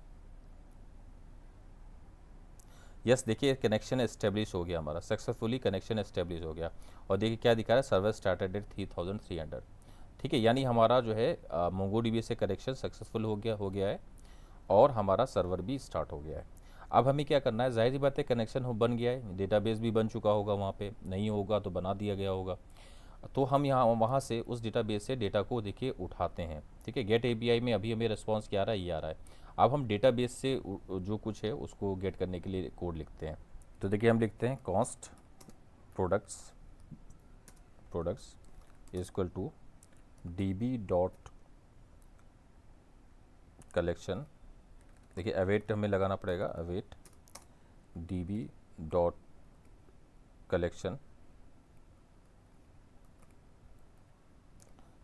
यस, देखिए कनेक्शन एस्टेब्लिश हो गया, हमारा सक्सेसफुली कनेक्शन एस्टेब्लिश हो गया। और देखिए क्या दिखा रहा है, सर्वर स्टार्टेड एट 3300। ठीक है, यानी हमारा जो है मोंगोडीबी से कनेक्शन सक्सेसफुल हो गया है और हमारा सर्वर भी स्टार्ट हो गया है। अब हमें क्या करना है, जाहिर सी बात है कनेक्शन बन गया है, डेटाबेस भी बन चुका होगा, वहाँ पे नहीं होगा तो बना दिया गया होगा। तो हम यहाँ वहाँ से उस डेटाबेस से डेटा को देखिए उठाते हैं। ठीक है, गेट एपीआई में अभी हमें रिस्पॉन्स क्या आ रहा है, ये आ रहा है। अब हम डेटाबेस से जो कुछ है उसको गेट करने के लिए कोड लिखते हैं। तो देखिए हम लिखते हैं const products is equal to db dot collection. देखिए अवेट हमें लगाना पड़ेगा, अवेट db डॉट कलेक्शन।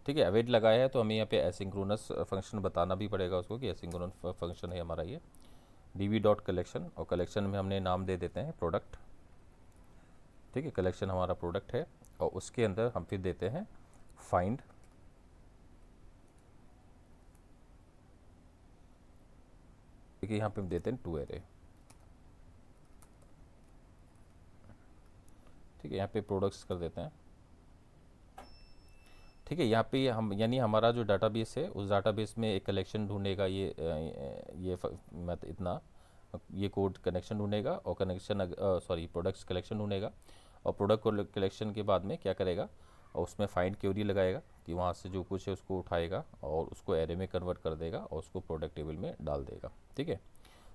ठीक है, अवेट लगाया है तो हमें यहाँ पे एसिंक्रोनस फंक्शन बताना भी पड़ेगा उसको कि एसिंक्रोनस फंक्शन है हमारा ये db डॉट कलेक्शन। और कलेक्शन में हमने नाम दे देते हैं प्रोडक्ट। ठीक है, कलेक्शन हमारा प्रोडक्ट है और उसके अंदर हम फिर देते हैं फाइंड। देखिए यहाँ पे हम देते हैं टू एरे। ठीक है, यहाँ पे प्रोडक्ट्स कर देते हैं। ठीक है, यहाँ पे हम यानी हमारा जो डाटाबेस है उस डाटाबेस में एक कलेक्शन ढूंढेगा, इतना ये कोड कनेक्शन ढूंढेगा और कनेक्शन प्रोडक्ट्स कलेक्शन ढूंढेगा। और प्रोडक्ट कलेक्शन के बाद में क्या करेगा, और उसमें फाइंड क्वेरी लगाएगा कि वहाँ से जो कुछ है उसको उठाएगा और उसको एरे में कन्वर्ट कर देगा और उसको प्रोडक्ट टेबल में डाल देगा। ठीक है,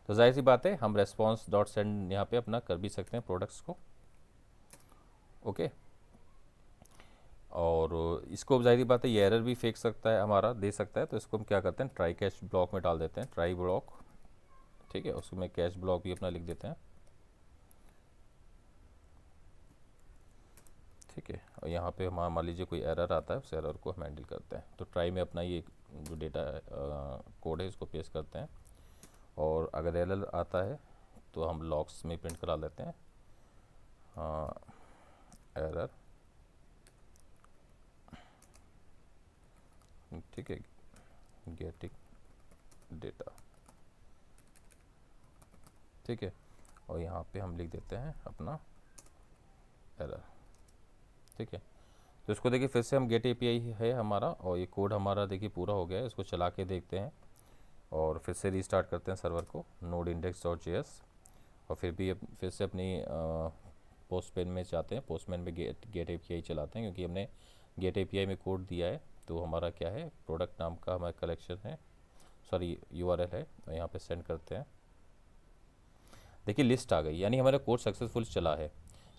तो जाहिर सी बात है हम रेस्पॉन्स डॉट सेंड यहाँ पे अपना कर भी सकते हैं प्रोडक्ट्स को। ओके, और इसको जाहिर बात है ये एरर भी फेंक सकता है, हमारा दे सकता है। तो इसको हम क्या करते हैं, ट्राई कैश ब्लॉक में डाल देते हैं, ट्राई ब्लॉक। ठीक है, उसमें कैश ब्लॉक भी अपना लिख देते हैं। ठीक है, और यहाँ पे हमारा मान लीजिए कोई एरर आता है, उस एरर को हम हैंडल करते हैं। तो ट्राई में अपना ये जो डेटा कोड है इसको पेस्ट करते हैं और अगर एरर आता है तो हम लॉग्स में प्रिंट करा लेते हैं एरर। ठीक है, गेटिंग डेटा। ठीक है, और यहाँ पे हम लिख देते हैं अपना एरर। ठीक है, तो इसको देखिए फिर से हम गेट एपीआई है हमारा और ये कोड हमारा देखिए पूरा हो गया है। इसको चला के देखते हैं और फिर से रीस्टार्ट करते हैं सर्वर को, नोड index.js। और फिर से अपनी पोस्टमैन में जाते हैं, पोस्टमैन में गेट एपीआई चलाते हैं क्योंकि हमने गेट एपीआई में कोड दिया है। तो हमारा क्या है, प्रोडक्ट नाम का हमारा कलेक्शन है, यूआरएल है, और यहाँ पे सेंड करते हैं। देखिए लिस्ट आ गई, यानी हमारा कोड सक्सेसफुल चला है।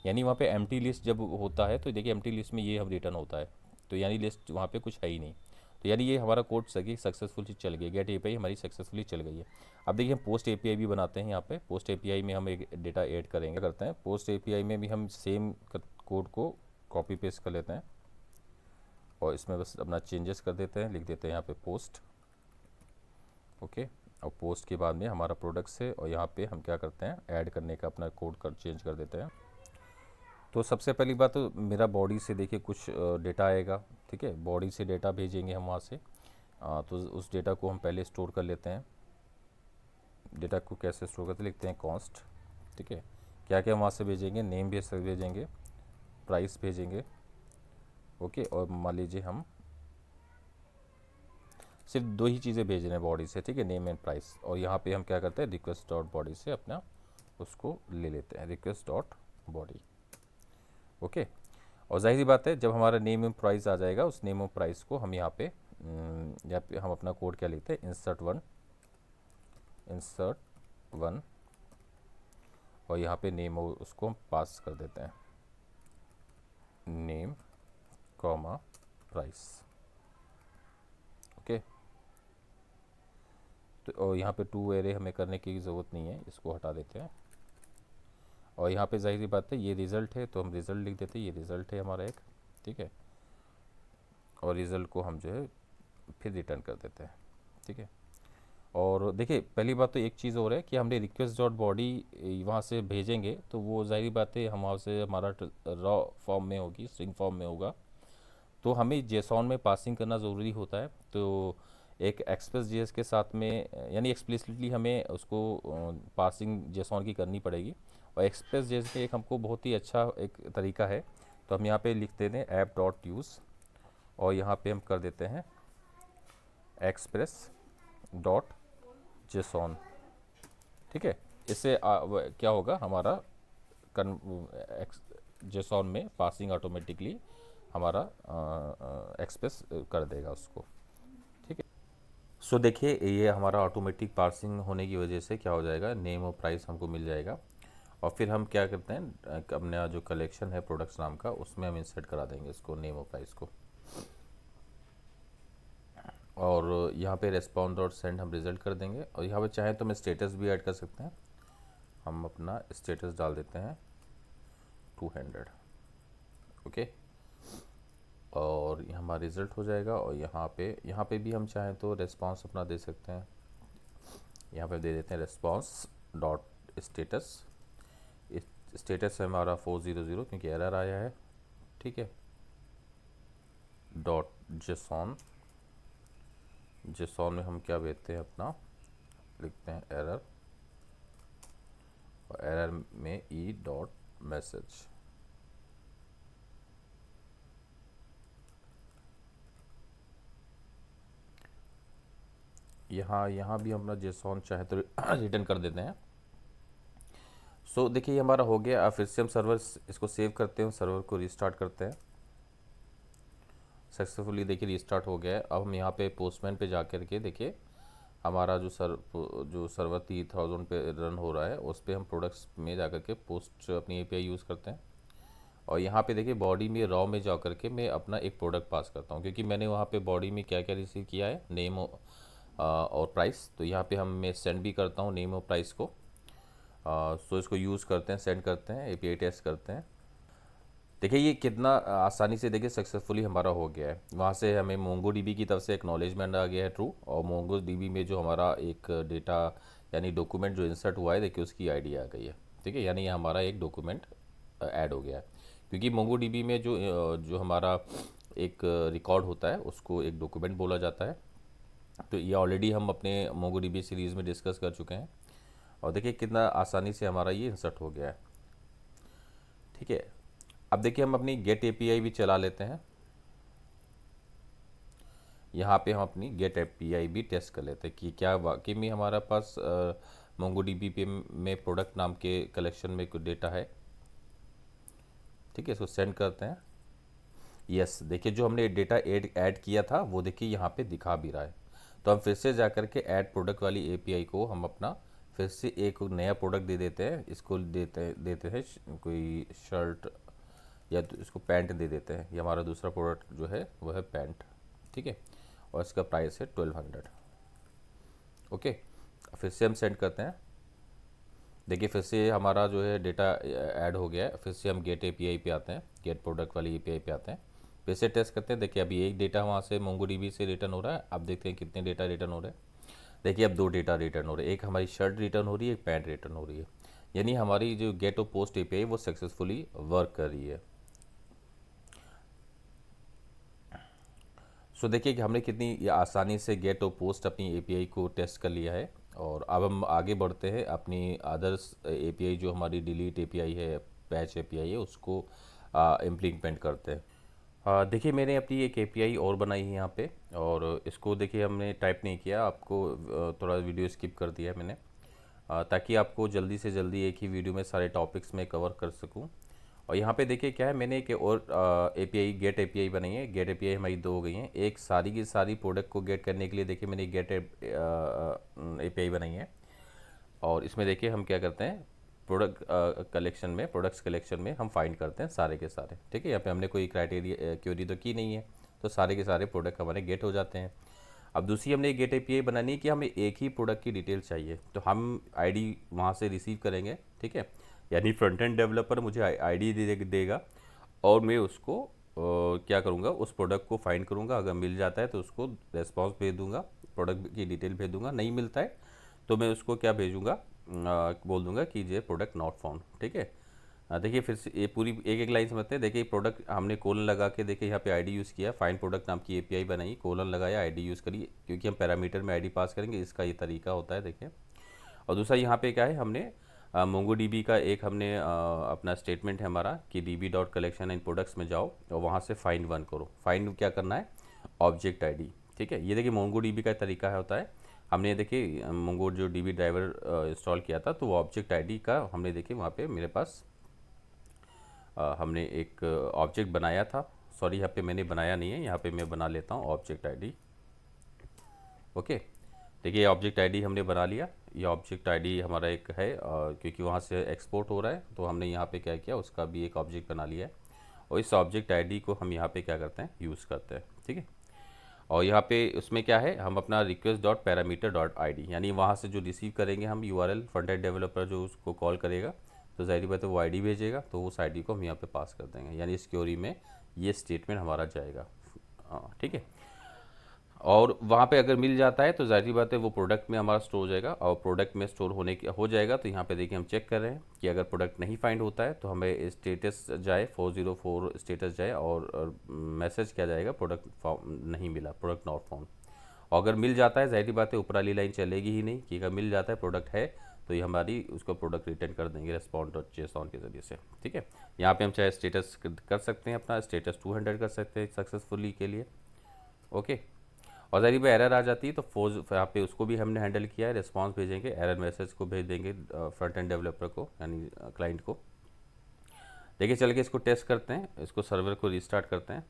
यानी वहाँ पे एम्प्टी लिस्ट जब होता है तो देखिए एम्प्टी लिस्ट में ये हम रिटर्न होता है, तो यानी लिस्ट वहाँ पे कुछ है ही नहीं। तो यानी ये हमारा कोड सक्सेसफुली चल गया, गेट एपीआई हमारी सक्सेसफुली चल गई है। अब देखिए हम पोस्ट एपीआई भी बनाते हैं। यहाँ पे पोस्ट एपीआई में हम एक डेटा ऐड करेंगे, करते हैं पोस्ट एपीआई में भी हम सेम कोड को कॉपी पेस्ट कर लेते हैं और इसमें बस अपना चेंजेस कर देते हैं, लिख देते हैं यहाँ पे पोस्ट। ओके, और पोस्ट के बाद में हमारा प्रोडक्ट्स है और यहाँ पे हम क्या करते हैं, ऐड करने का अपना कोड चेंज कर देते हैं। तो सबसे पहली बात तो मेरा बॉडी से देखिए कुछ डेटा आएगा। ठीक है, बॉडी से डेटा भेजेंगे हम वहाँ से। तो उस डेटा को हम पहले स्टोर कर लेते हैं। डेटा को कैसे स्टोर करते, लिखते हैं कॉस्ट। ठीक है, क्या क्या वहाँ से भेजेंगे, नेम भेजेंगे, प्राइस भेजेंगे। ओके, और मान लीजिए हम सिर्फ दो ही चीज़ें भेज रहे हैं बॉडी से। ठीक है, नेम एंड प्राइस। और यहाँ पे हम क्या करते हैं, रिक्वेस्ट डॉट बॉडी से अपना उसको ले लेते हैं, रिक्वेस्ट डॉट बॉडी। ओके, और जाहिर बात है जब हमारा नेम एंड प्राइस आ जाएगा, उस नेम और प्राइस को हम यहाँ पे हम अपना कोड क्या लिखते हैं, इंसर्ट वन, और यहाँ पे नेम उसको हम पास कर देते हैं, नेम कॉमा प्राइस। ओके, तो और यहाँ पे टू एरे हमें करने की ज़रूरत नहीं है, इसको हटा देते हैं। और यहाँ पे जाहिर बात है ये रिज़ल्ट है तो हम रिज़ल्ट लिख देते हैं, ये रिज़ल्ट है हमारा एक। ठीक है, और रिज़ल्ट को हम जो है फिर रिटर्न कर देते हैं, ठीक है। और देखिए पहली बात तो एक चीज़ और है कि हमने रिक्वेस्ट डॉट बॉडी वहाँ से भेजेंगे तो वो ज़ाहिर बात है हम वहाँ से हमारा रॉ फॉर्म में होगी, स्ट्रिंग फॉर्म में होगा, तो हमें जेसॉन में पासिंग करना ज़रूरी होता है। तो एक एक्सप्रेस जेएस के साथ में यानी एक्सप्लिसिटली हमें उसको पासिंग जेसॉन की करनी पड़ेगी। और एक्सप्रेस जेएस के एक हमको बहुत ही अच्छा एक तरीका है, तो हम यहाँ पे लिख देते हैं ऐप डॉट यूज़ और यहाँ पे हम कर देते हैं एक्सप्रेस डॉट जेसॉन, ठीक है। इससे क्या होगा हमारा जेसॉन में पासिंग ऑटोमेटिकली हमारा एक्सप्रेस कर देगा उसको, ठीक है। सो देखिए ये हमारा ऑटोमेटिक पार्सिंग होने की वजह से क्या हो जाएगा, नेम और प्राइस हमको मिल जाएगा। और फिर हम क्या करते हैं, अपना जो कलेक्शन है प्रोडक्ट्स नाम का उसमें हम इंसर्ट करा देंगे इसको, नेम और प्राइस को। और यहाँ पे रेस्पॉन्ड डॉट सेंड हम रिजल्ट कर देंगे। और यहाँ पे चाहें तो मैं स्टेटस भी ऐड कर सकते हैं, हम अपना स्टेटस डाल देते हैं 200, ओके। और ये हमारा रिज़ल्ट हो जाएगा। और यहाँ पे भी हम चाहें तो रेस्पॉन्स अपना दे सकते हैं, यहाँ पे दे देते हैं रेस्पॉन्स डॉट स्टेटस। स्टेटस है हमारा 400 क्योंकि एरर आया है, ठीक है। डॉट जेसॉन, जेसॉन में हम क्या भेजते हैं अपना, लिखते हैं एरर, और एरर में ई डॉट मैसेज। यहाँ भी हम अपना जेसॉन चाहे तो रिटर्न कर देते हैं। सो देखिए ये हमारा हो गया। अब फिर से हम सर्वर इसको सेव करते हैं, सर्वर को रिस्टार्ट करते हैं। सक्सेसफुली देखिए रिस्टार्ट हो गया है। अब हम यहाँ पे पोस्टमैन पे जा कर के देखिए हमारा जो सर्वर 3000 पे रन हो रहा है उस पर हम प्रोडक्ट्स में जा कर के पोस्ट अपनी एपीआई यूज़ करते हैं। और यहाँ पे देखिए बॉडी में रॉ में जा कर के मैं अपना एक प्रोडक्ट पास करता हूँ, क्योंकि मैंने वहाँ पे बॉडी में क्या क्या रिसीव किया है, नेम और प्राइस। तो यहाँ पे मैं सेंड भी करता हूँ नेम और प्राइस को। सो इसको यूज़ करते हैं, सेंड करते हैं, एपीआई टेस्ट करते हैं। देखिए ये कितना आसानी से देखिए सक्सेसफुली हमारा हो गया है। वहाँ से हमें मोंगो डीबी की तरफ से एक्नॉलेजमेंट आ गया है ट्रू, और मोंगो डीबी में जो हमारा एक डेटा यानी डॉक्यूमेंट जो इंसर्ट हुआ है देखिए उसकी आईडी आ गई है, ठीक है। यानी ये हमारा एक डॉक्यूमेंट ऐड हो गया है, क्योंकि मोंगो डीबी में जो हमारा एक रिकॉर्ड होता है उसको एक डॉक्यूमेंट बोला जाता है। तो ये ऑलरेडी हम अपने मोंगो डीबी सीरीज़ में डिस्कस कर चुके हैं। और देखिए कितना आसानी से हमारा ये इंसर्ट हो गया है, ठीक है। अब देखिए हम अपनी गेट एपीआई भी चला लेते हैं। यहाँ पे हम अपनी गेट एपीआई भी टेस्ट कर लेते हैं कि क्या वाकई में हमारा पास मोंगोडीबी पे में प्रोडक्ट नाम के कलेक्शन में कुछ डेटा है, ठीक है। इसको सेंड करते हैं। यस देखिए जो हमने डेटा ऐड किया था वो देखिए यहाँ पे दिखा भी रहा है। तो हम फिर से जा कर के ऐड प्रोडक्ट वाली एपीआई को हम अपना फिर से एक नया प्रोडक्ट दे देते हैं। इसको देते हैं कोई शर्ट या तो इसको पैंट दे देते हैं। ये हमारा दूसरा प्रोडक्ट जो है वो है पैंट, ठीक है। और इसका प्राइस है 1200, ओके। फिर से हम सेंड करते हैं। देखिए फिर से हमारा जो है डेटा ऐड हो गया है। फिर से हम गेट एपीआई पे आते हैं, गेट प्रोडक्ट वाली एपीआई पे आते हैं। फिर से टेस्ट करते हैं। देखिए अभी एक डेटा वहाँ से मोंगोडीबी से रिटर्न हो रहा है। अब देखते हैं कितने डेटा रिटर्न हो रहे हैं। देखिए अब 2 डेटा रिटर्न हो रहे हैं, एक हमारी शर्ट रिटर्न हो रही है, एक पैंट रिटर्न हो रही है। यानी हमारी जो गेट और पोस्ट एपीआई वो सक्सेसफुली वर्क कर रही है। सो देखिए कि हमने कितनी आसानी से गेट और पोस्ट अपनी एपीआई को टेस्ट कर लिया है। और अब हम आगे बढ़ते हैं अपनी अदर्स एपीआई जो हमारी डिलीट एपीआई है, पैच एपीआई है, उसको इम्प्लीमेंट करते हैं। देखिए मैंने अपनी एक एपीआई और बनाई है यहाँ पे, और इसको देखिए हमने टाइप नहीं किया, आपको थोड़ा वीडियो स्किप कर दिया है मैंने, ताकि आपको जल्दी से जल्दी एक ही वीडियो में सारे टॉपिक्स में कवर कर सकूँ। और यहाँ पे देखिए क्या है, मैंने एक और एपीआई गेट एपीआई बनाई है। गेट एपीआई हमारी 2 हो गई हैं। एक सारी की सारी प्रोडक्ट को गेट करने के लिए देखिए मैंने गेट एपीआई बनाई है। और इसमें देखिए हम क्या करते हैं, प्रोडक्ट कलेक्शन में, प्रोडक्ट्स कलेक्शन में हम फाइंड करते हैं सारे के सारे, ठीक है। यहाँ पे हमने कोई क्राइटेरिया क्वेरी तो की नहीं है, तो सारे के सारे प्रोडक्ट हमारे गेट हो जाते हैं। अब दूसरी हमने गेट एपीआई बनानी है कि हमें एक ही प्रोडक्ट की डिटेल चाहिए, तो हम आईडी वहाँ से रिसीव करेंगे, ठीक है। यानी फ्रंट एंड डेवलपर मुझे आईडी देगा और मैं उसको क्या करूँगा, उस प्रोडक्ट को फाइंड करूँगा, अगर मिल जाता है तो उसको रेस्पॉन्स भेज दूँगा, प्रोडक्ट की डिटेल भेज दूँगा, नहीं मिलता है तो मैं उसको क्या भेजूँगा, बोल दूँगा कि ये प्रोडक्ट नॉट फाउंड। ठीक है। देखिए फिर से ये पूरी एक एक लाइन समझते हैं। देखिए प्रोडक्ट हमने कोलन लगा के, देखिए यहाँ पे आईडी यूज़ किया, फाइंड प्रोडक्ट नाम की एपीआई बनाई, कोलन लगाया, आईडी यूज़ करी, क्योंकि हम पैरामीटर में आईडी पास करेंगे, इसका ये तरीका होता है। देखिए और दूसरा यहाँ पे क्या है, हमने मोंगो डीबी का एक हमने अपना स्टेटमेंट है हमारा कि dB dot collection and products में जाओ और वहाँ से फाइंड वन करो। फाइंड क्या करना है, ऑब्जेक्ट आईडी। ठीक है, ये देखिए मोंगो डीबी का तरीका है होता है। हमने देखिए मोंगो जो डीबी ड्राइवर इंस्टॉल किया था, तो वो ऑब्जेक्ट आईडी का हमने देखिए वहाँ पे मेरे पास हमने एक ऑब्जेक्ट बनाया था। सॉरी, यहाँ पे मैंने बनाया नहीं है, यहाँ पे मैं बना लेता हूँ ऑब्जेक्ट आईडी। ओके, देखिए ऑब्जेक्ट आईडी हमने बना लिया। ये ऑब्जेक्ट आईडी हमारा एक है, क्योंकि वहाँ से एक्सपोर्ट हो रहा है तो हमने यहाँ पे क्या किया, उसका भी एक ऑब्जेक्ट बना लिया है और इस ऑब्जेक्ट आईडी को हम यहाँ पे क्या करते हैं, यूज़ करते हैं। ठीक है, और यहाँ पे उसमें क्या है, हम अपना request dot parameter dot I D, यानी वहाँ से जो रिसीव करेंगे हम यूआरएल, फ्रंट एंड डेवलपर जो उसको कॉल करेगा तो ज़ाहिर बात है वो आईडी भेजेगा, तो उस आईडी को हम यहाँ पे पास कर देंगे, यानी इस क्वेरी में ये स्टेटमेंट हमारा जाएगा। ठीक है, और वहाँ पे अगर मिल जाता है तो ज़ाहिर बात है वो प्रोडक्ट में हमारा स्टोर हो जाएगा, और प्रोडक्ट में स्टोर होने की हो जाएगा तो यहाँ पे देखिए हम चेक कर रहे हैं कि अगर प्रोडक्ट नहीं फाइंड होता है तो हमें स्टेटस जाए, 404 स्टेटस जाए और मैसेज क्या जाएगा, प्रोडक्ट नहीं मिला, प्रोडक्ट नॉट फाउंड। और अगर मिल जाता है ज़ाहिर बात है ऊपर वाली लाइन चलेगी ही नहीं, कि अगर मिल जाता है प्रोडक्ट है तो ये हमारी उसको प्रोडक्ट रिटर्न कर देंगे रेस्पॉन्ड डॉट जेसॉन के ज़रिए से। ठीक है, यहाँ पे हम चाहे स्टेटस कर सकते हैं, अपना स्टेटस 200 कर सकते हैं सक्सेसफुली के लिए। ओके, और ज़ाहिर बात एरर आ जाती है तो फोर्स यहाँ पे उसको भी हमने हैंडल किया है, रिस्पांस भेजेंगे, एरर मैसेज को भेज देंगे फ्रंट एंड डेवलपर को, यानी क्लाइंट को। देखिए चल के इसको टेस्ट करते हैं, इसको सर्वर को रीस्टार्ट करते हैं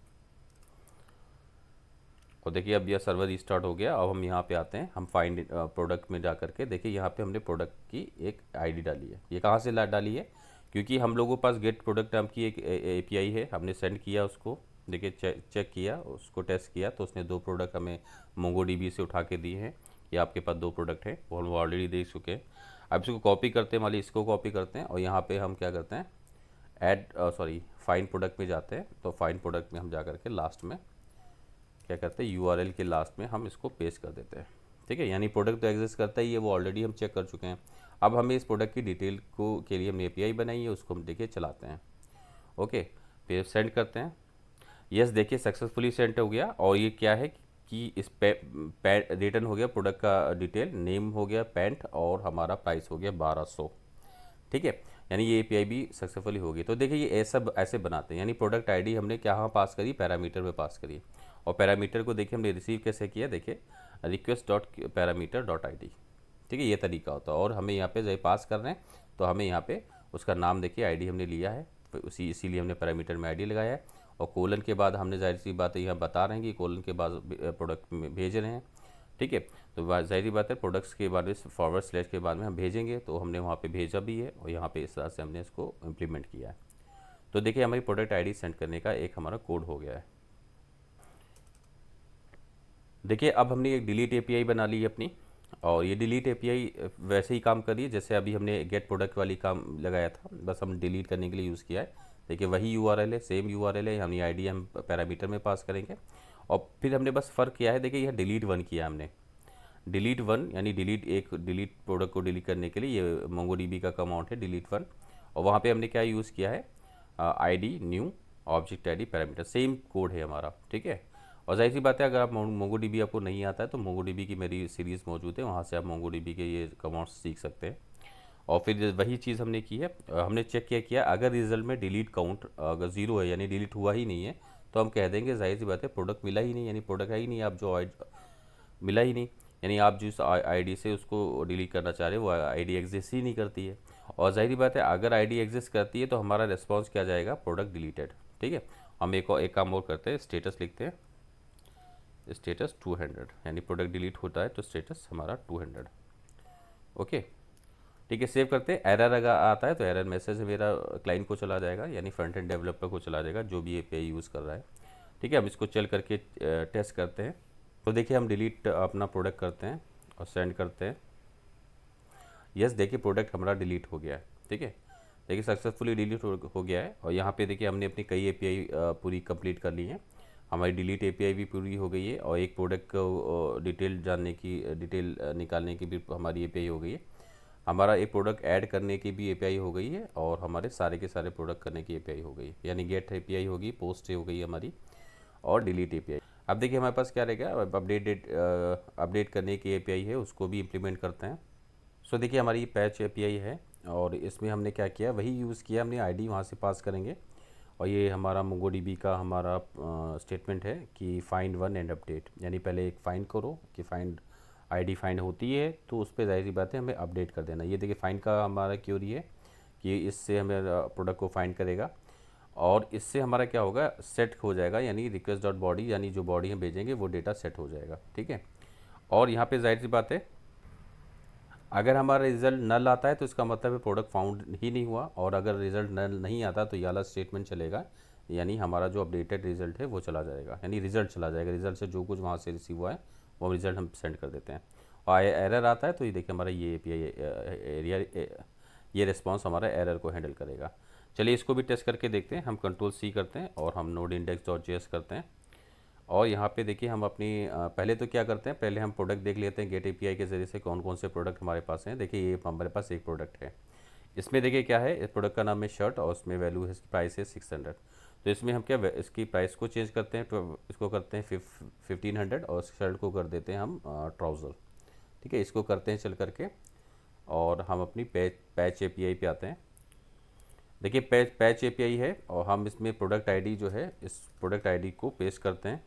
और देखिए अब यह सर्वर रीस्टार्ट हो गया। अब हम यहाँ पे आते हैं, हम फाइंड प्रोडक्ट में जा करके देखिए यहाँ पे हमने प्रोडक्ट की एक आईडी डाली है। ये कहाँ से डाली है, क्योंकि हम लोगों के पास गेट प्रोडक्ट नाम की एक एपीआई है, हमने सेंड किया उसको, देखिए चेक किया, उसको टेस्ट किया तो उसने 2 प्रोडक्ट हमें मोंगो डीबी से उठा के दिए हैं। ये आपके पास 2 प्रोडक्ट हैं, वो हम ऑलरेडी देख चुके हैं। अब इसको कॉपी करते हैं, मान लीजिए इसको कॉपी करते हैं और यहाँ पे हम क्या करते हैं, फाइंड प्रोडक्ट में जाते हैं, तो फाइंड प्रोडक्ट में हम जा करके लास्ट में क्या करते हैं, यूआरएल के लास्ट में हम इसको पेस्ट कर देते हैं। ठीक है, यानी प्रोडक्ट तो एग्जिस्ट करता ही है, वो ऑलरेडी हम चेक कर चुके हैं। अब हमें इस प्रोडक्ट की डिटेल को के लिए हमने एपीआई बनाई है, उसको हम देखिए चलाते हैं। ओके, फिर सेंड करते हैं। यस, देखिए सक्सेसफुली सेंड हो गया, और ये क्या है कि इस पे रिटर्न हो गया प्रोडक्ट का डिटेल, नेम हो गया पैंट, और हमारा प्राइस हो गया 1200। ठीक है, यानी ये एपीआई भी सक्सेसफुली होगी। तो देखिए ये ऐसे बनाते हैं, यानी प्रोडक्ट आईडी हमने कहाँ पास करी, पैरामीटर में पास करी, और पैरामीटर को देखिए हमने रिसीव कैसे किया, देखिए request dot parameter dot I D. ठीक है, ये तरीका होता है, और हमें यहाँ पे जब पास कर रहे हैं तो हमें यहाँ पे उसका नाम देखिए, आईडी हमने लिया है, तो इसीलिए हमने पैरामीटर में आईडी लगाया है, और कोलन के बाद हमने जाहिर सी बात है यहाँ बता रहे हैं कि कोलन के बाद प्रोडक्ट में भेज रहे हैं। ठीक है, तो ज़ाहिर बात है प्रोडक्ट्स के बाद में फॉरवर्ड स्लैश के बाद में हम भेजेंगे, तो हमने वहाँ पे भेजा भी है और यहाँ पे इस तरह से हमने इसको इम्प्लीमेंट किया है। तो देखिए हमारी प्रोडक्ट आईडी सेंड करने का एक हमारा कोड हो गया है। देखिए अब हमने एक डिलीट एपीआई बना ली है अपनी, और ये डिलीट एपीआई वैसे ही काम कर रही है जैसे अभी हमने गेट प्रोडक्ट वाली काम लगाया था, बस हम डिलीट करने के लिए यूज़ किया है। देखिए वही यूआरएल है, सेम यूआरएल है, हमने आईडी हम पैरामीटर में पास करेंगे, और फिर हमने बस फ़र्क किया है, देखिए यह डिलीट 1 किया हमने, डिलीट 1 यानी डिलीट प्रोडक्ट को डिलीट करने के लिए ये मोंगो डीबी का कमांड है डिलीट 1, और वहाँ पे हमने क्या यूज़ किया है, ID new object ID parameter, same code है हमारा। ठीक है, और जाहिर सी बात है अगर आप मोंगो डीबी आपको नहीं आता है तो मोंगो डीबी की मेरी सीरीज़ मौजूद है, वहाँ से आप मोंगो डीबी के ये कमांड्स सीख सकते हैं। और फिर वही चीज़ हमने की है, हमने चेक किया अगर रिजल्ट में डिलीट काउंट अगर 0 है, यानी डिलीट हुआ ही नहीं है, तो हम कह देंगे जाहिर सी बात है प्रोडक्ट मिला ही नहीं, यानी प्रोडक्ट है ही नहीं, आप जो मिला ही नहीं, यानी आप जिस आईडी से उसको डिलीट करना चाह रहे हो वो आईडी एग्जिस्ट ही नहीं करती है। और जाहिर बात है अगर आईडी एग्जिस्ट करती है तो हमारा रिस्पॉन्स क्या जाएगा, प्रोडक्ट डिलीटेड। ठीक है, हम एक काम और करते हैं, स्टेटस लिखते हैं, स्टेटस 200, यानी प्रोडक्ट डिलीट होता है तो स्टेटस हमारा 200। ओके, ठीक है, सेव करते हैं। एरर अगर आता है तो एरर मैसेज मेरा क्लाइंट को चला जाएगा, यानी फ्रंट एंड डेवलपर को चला जाएगा जो भी एपीआई यूज़ कर रहा है। ठीक है, हम इसको चल करके टेस्ट करते हैं। तो देखिए हम डिलीट अपना प्रोडक्ट करते हैं और सेंड करते हैं। यस, देखिए प्रोडक्ट हमारा डिलीट हो गया है। ठीक है, देखिए सक्सेसफुली डिलीट हो गया है। और यहाँ पे देखिए हमने अपनी कई एपीआई पूरी कंप्लीट कर ली हैं। हमारी डिलीट एपीआई भी पूरी हो गई है और एक प्रोडक्ट को डिटेल जानने की डिटेल निकालने की भी हमारी एपीआई हो गई है। हमारा एक प्रोडक्ट ऐड करने की भी एपीआई हो गई है और हमारे सारे के सारे प्रोडक्ट करने की एपीआई हो गई है। यानी गेट एपीआई होगी, पोस्ट हो गई हमारी, और डिलीट एपीआई। अब देखिए हमारे पास क्या रहेगा, अब अपडेट करने की एपीआई है, उसको भी इम्प्लीमेंट करते हैं। सो देखिए हमारी पैच एपीआई है और इसमें हमने क्या किया, वही यूज़ किया हमने, आईडी वहाँ से पास करेंगे। और ये हमारा मोंगोडीबी का हमारा स्टेटमेंट है कि फाइंड वन एंड अपडेट, यानी पहले एक फाइंड करो कि फाइंड आईडी फाइंड होती है तो उस पर ज़ाहिर सी बात है हमें अपडेट कर देना। ये देखिए फाइंड का हमारा क्यूरी है कि इससे हमें प्रोडक्ट को फाइंड करेगा और इससे हमारा क्या होगा, सेट हो जाएगा, यानी रिक्वेस्ट डॉट बॉडी, यानी जो बॉडी हम भेजेंगे वो डेटा सेट हो जाएगा। ठीक है। और यहाँ पे ज़ाहिर सी बात है अगर हमारा रिज़ल्ट नल आता है तो इसका मतलब है प्रोडक्ट फाउंड ही नहीं हुआ, और अगर रिज़ल्ट नल नहीं आता तो ये वाला स्टेटमेंट चलेगा, यानी हमारा जो अपडेटेड रिज़ल्ट है वो चला जाएगा, यानी रिज़ल्ट चला जाएगा। रिज़ल्ट से जो कुछ वहाँ से रिसीव हुआ है वो रिज़ल्ट हम सेंड कर देते हैं। और एरर आता है तो ये देखिए हमारा ये एपीआई एरिया, ये रिस्पॉन्स हमारा एरर को हैंडल करेगा। चलिए इसको भी टेस्ट करके देखते हैं। हम कंट्रोल सी करते हैं और हम नोड इंडेक्स डॉट जेएस करते हैं। और यहाँ पे देखिए हम अपनी पहले तो क्या करते हैं, पहले हम प्रोडक्ट देख लेते हैं गेट एपीआई के ज़रिए से कौन कौन से प्रोडक्ट हमारे पास हैं। देखिए ये हमारे पास एक प्रोडक्ट है, इसमें देखिए क्या है, इस प्रोडक्ट का नाम है शर्ट और उसमें वैल्यू है, प्राइस है 600। तो इसमें हम क्या इसकी प्राइस को चेंज करते हैं, तो इसको करते हैं 1500 और शर्ट को कर देते हैं हम ट्राउज़र। ठीक है, इसको करते हैं चल करके और हम अपनी पैच एपीआई पे आते हैं। देखिए पैच एपीआई है और हम इसमें प्रोडक्ट आईडी जो है, इस प्रोडक्ट आईडी को पेस्ट करते हैं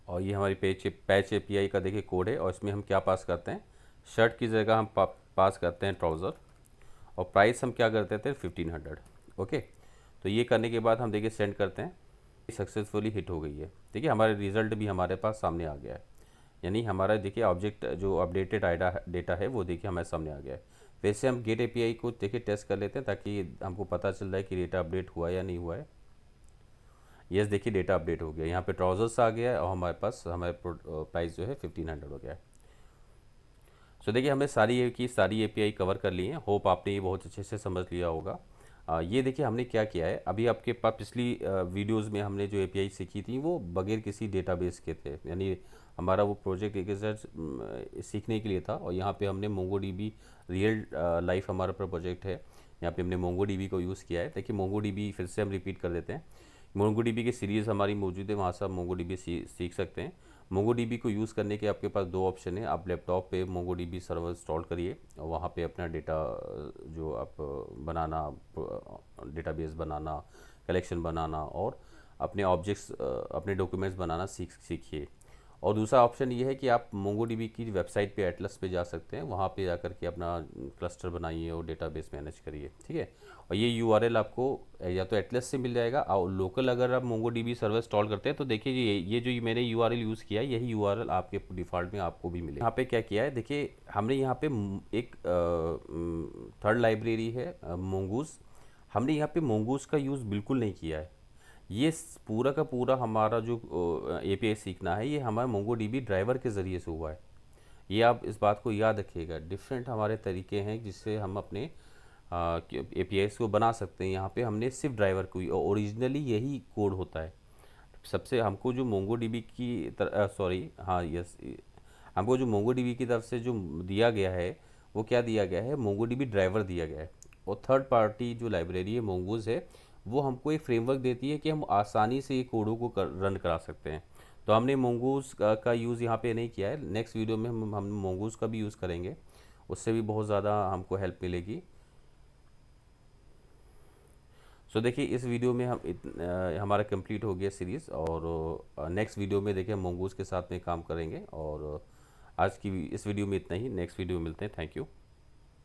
और ये हमारी पैच एपीआई का देखिए कोड है। और इसमें हम क्या पास करते हैं, शर्ट की जगह हम पास करते हैं ट्राउज़र और प्राइस हम क्या करते थे 1500। ओके, तो ये करने के बाद हम देखिए सेंड करते हैं, सक्सेसफुली हिट हो गई है। देखिए हमारे रिज़ल्ट भी हमारे पास सामने आ गया है, यानी हमारा देखिए ऑब्जेक्ट जो अपडेटेड डेटा है वो देखिए हमारे सामने आ गया है। वैसे हम गेट एपीआई को देखिए टेस्ट कर लेते हैं ताकि हमको पता चल जाए कि डेटा अपडेट हुआ या नहीं हुआ है। यस देखिए डेटा अपडेट हो गया, यहाँ पे ट्राउजर्स आ गया है और हमारे पास हमारे प्राइस जो है 1500 हो गया है। सो देखिए हमने सारी एपीआई कवर कर ली है। होप आपने ये बहुत अच्छे से समझ लिया होगा। ये देखिए हमने क्या किया है, अभी आपके पास पिछली वीडियोस में हमने जो एपीआई सीखी थी वो बगैर किसी डेटाबेस के थे, यानी हमारा वो प्रोजेक्ट एक सीखने के लिए था। और यहाँ पे हमने मोंगोडीबी रियल लाइफ हमारा प्रोजेक्ट है, यहाँ पे हमने मोंगोडीबी को यूज़ किया है। देखिए मोंगोडीबी फिर से हम रिपीट कर देते हैं। मोंगोडीबी की सीरीज़ हमारी मौजूद है, वहाँ से आप मोंगोडीबी सीख सकते हैं। मोंगोडीबी को यूज़ करने के आपके पास दो ऑप्शन है। आप लैपटॉप पे मोंगोडीबी सर्वर इंस्टॉल करिए और वहाँ पे अपना डेटा जो आप बनाना, डेटाबेस बनाना, कलेक्शन बनाना और अपने ऑब्जेक्ट्स, अपने डॉक्यूमेंट्स बनाना सीखिए। और दूसरा ऑप्शन ये है कि आप मोंगोडीबी की वेबसाइट पे एटलस पे जा सकते हैं, वहाँ पे जाकर के अपना क्लस्टर बनाइए और डेटाबेस मैनेज करिए। ठीक है, और ये यूआरएल आपको या तो एटलस से मिल जाएगा और लोकल अगर आप मोंगोडीबी सर्वर इंस्टॉल करते हैं तो देखिए ये जो मैंने यूआरएल यूज़ किया है यही यूआरएल आपके डिफ़ॉल्ट में आपको भी मिलेगा। यहाँ पे क्या किया है देखिए, हमने यहाँ पे एक थर्ड लाइब्रेरी है मोंगूस। हमने यहाँ पे मोंगूस का यूज़ बिल्कुल नहीं किया है। ये पूरा का पूरा हमारा जो एपीआई सीखना है ये हमारे मोंगोडीबी ड्राइवर के ज़रिए से हुआ है। ये आप इस बात को याद रखिएगा, डिफरेंट हमारे तरीके हैं जिससे हम अपने एपीआईस को बना सकते हैं। यहाँ पे हमने सिर्फ ड्राइवर को, ओरिजिनली यही कोड होता है। सबसे हमको जो मोंगोडीबी की सॉरी हाँ यस, हमको जो मोंगोडीबी की तरफ से जो दिया गया है वो क्या दिया गया है, मोंगोडीबी ड्राइवर दिया गया है। और थर्ड पार्टी जो लाइब्रेरी है मोंगूज है वो हमको एक फ्रेमवर्क देती है कि हम आसानी से ये कोडों को रन करा सकते हैं। तो हमने मोंगूज का यूज़ यहाँ पे नहीं किया है। नेक्स्ट वीडियो में हम मोंगूज का भी यूज़ करेंगे, उससे भी बहुत ज़्यादा हमको हेल्प मिलेगी। सो देखिए इस वीडियो में हमारा कंप्लीट हो गया सीरीज़ और नेक्स्ट वीडियो में देखिए हम मोंगूज के साथ में काम करेंगे। और आज की इस वीडियो में इतना ही, नेक्स्ट वीडियो में मिलते हैं। Thank you.